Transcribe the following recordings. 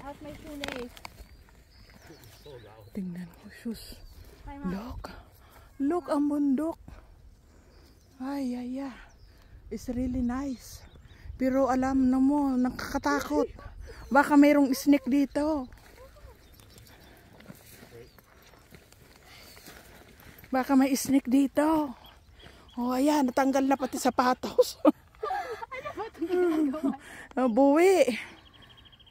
How's my shoelace? Tingnan mo, shoes. Look. Look ang bundok. Ay. It's really nice. Pero alam na mo, nakakatakot. Baka mayroong snake dito. Baka may snake dito. Oh, ayan, natanggal na pati sapatos. Ano ba ito ginagawa? Buwi.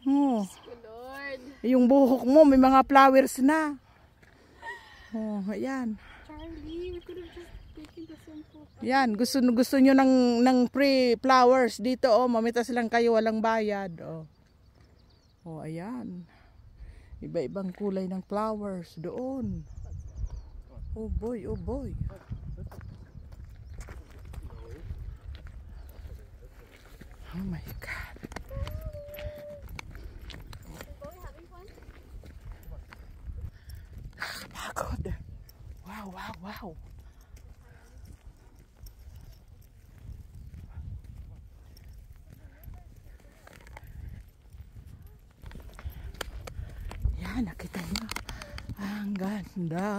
Oh. Lord. Yung buhok mo, may mga flowers na. Oh, ayan. Charlie, we could have just taken the simple. Yan, gusto nyo ng free flowers dito, oh, mamitas lang kayo, walang bayad, oh. Oh, ayan. Iba-ibang kulay ng flowers doon. Oh boy, oh boy. Oh my God. Nakakapagod. Wow. Yan, nakita niyo. Ang ganda.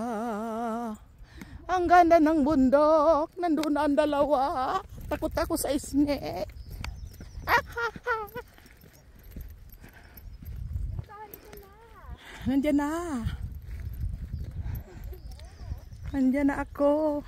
Ang ganda ng bundok. Nandun na ang dalawa. Takot ako sa snake. Nandiyan na. Nandiyan na ako.